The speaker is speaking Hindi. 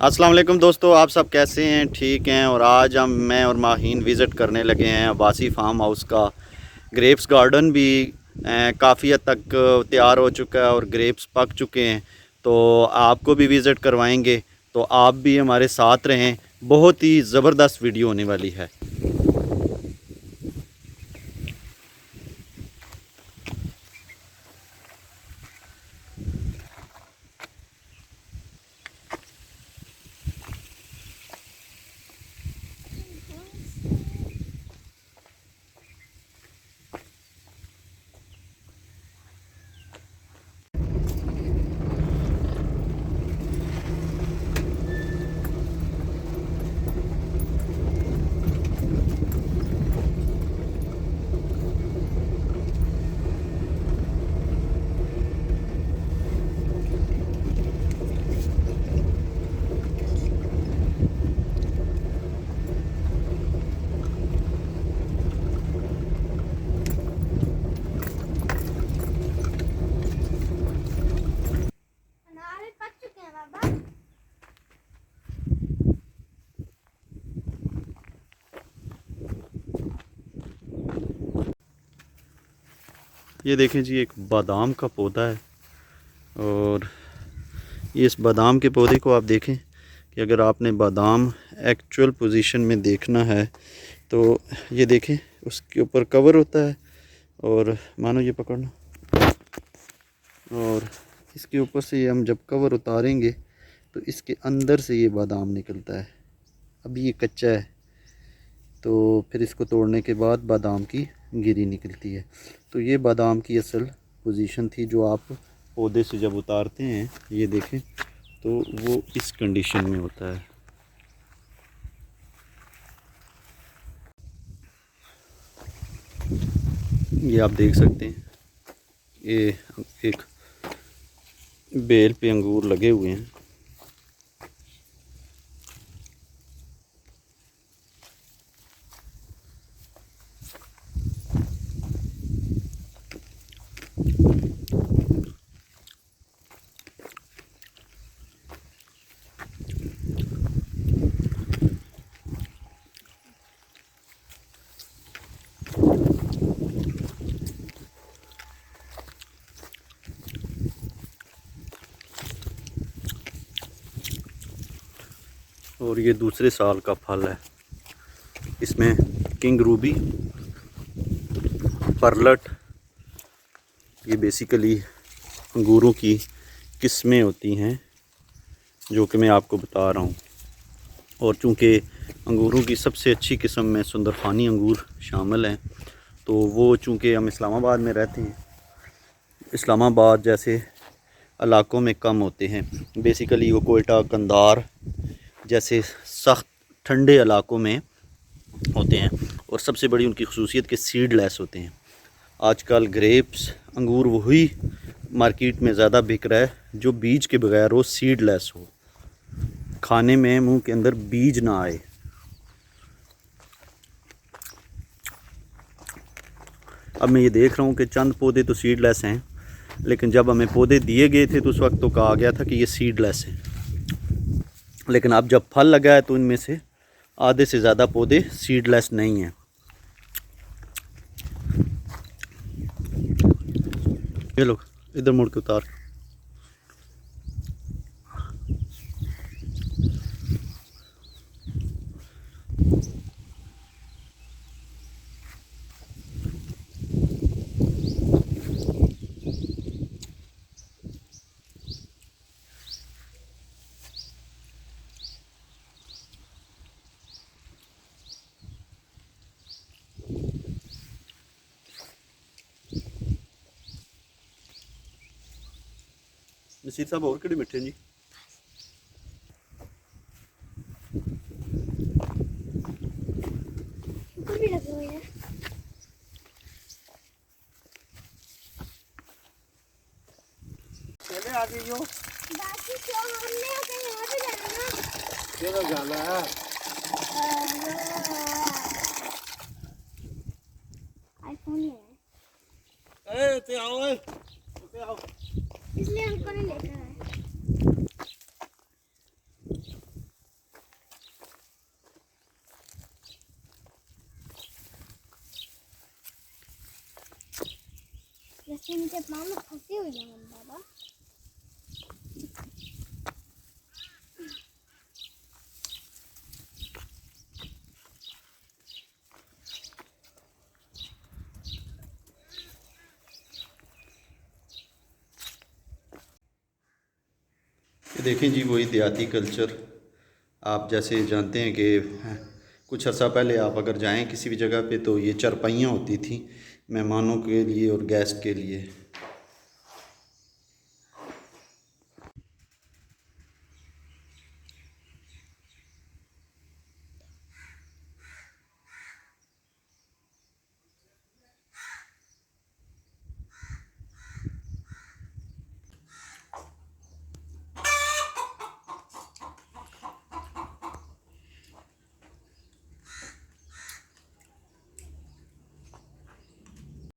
अस्सलाम वालेकुम दोस्तों, आप सब कैसे हैं? ठीक हैं। और आज मैं और माहीन विज़िट करने लगे हैं अब्बासी फार्म हाउस का। ग्रेप्स गार्डन भी काफ़ी हद तक तैयार हो चुका है और ग्रेप्स पक चुके हैं, तो आपको भी विज़िट करवाएंगे। तो आप भी हमारे साथ रहें, बहुत ही ज़बरदस्त वीडियो होने वाली है। अनार पक चुके हैं बाबा। ये देखें जी, एक बादाम का पौधा है। और इस बादाम के पौधे को आप देखें कि अगर आपने बादाम एक्चुअल पोजीशन में देखना है तो ये देखें, उसके ऊपर कवर होता है। और मानो ये पकड़ना, और इसके ऊपर से हम जब कवर उतारेंगे तो इसके अंदर से ये बादाम निकलता है। अभी ये कच्चा है, तो फिर इसको तोड़ने के बाद बादाम की गिरी निकलती है। तो ये बादाम की असल पोजीशन थी, जो आप पौधे से जब उतारते हैं, ये देखें तो वो इस कंडीशन में होता है। ये आप देख सकते हैं, ये एक बेल पे अंगूर लगे हुए हैं। और ये दूसरे साल का फल है। इसमें किंग रूबी, परलट, ये बेसिकली अंगूरों की किस्में होती हैं जो कि मैं आपको बता रहा हूँ। और चूँकि अंगूरों की सबसे अच्छी किस्म में सुंदरफानी अंगूर शामिल हैं, तो वो चूँकि हम इस्लामाबाद में रहते हैं, इस्लामाबाद जैसे इलाक़ों में कम होते हैं। बेसिकली वो कोयटा, कंधार जैसे सख्त ठंडे इलाक़ों में होते हैं। और सबसे बड़ी उनकी खसूसियत के सीडलेस होते हैं। आजकल ग्रेप्स अंगूर वही मार्केट में ज़्यादा बिक रहा है जो बीज के बगैर हो, सीडलेस हो, खाने में मुंह के अंदर बीज ना आए। अब मैं ये देख रहा हूँ कि चंद पौधे तो सीडलेस हैं, लेकिन जब हमें पौधे दिए गए थे तो उस वक्त तो कहा गया था कि ये सीडलेस हैं। लेकिन अब जब फल लगा है तो इनमें से आधे से ज़्यादा पौधे सीडलेस नहीं हैं। ये लोग इधर मुड़ के उतार। नसीर साहब और किहड़े मिठे जी? ऊपर भी लगे हुए हैं। पहले आ गई हो, बाकी जो हमने कहीं और भी जाना ना। ये तो जाना है। आईफोन है, ए ते आओ, ते आओ। इसलिए हमको नहीं लेकर आए। इनके पाँव में फंसी हुई है बाबा। ये देखें जी, वही देहाती कल्चर। आप जैसे जानते हैं कि कुछ अर्सा पहले आप अगर जाएं किसी भी जगह पे तो ये चारपाइयाँ होती थी मेहमानों के लिए और गेस्ट के लिए।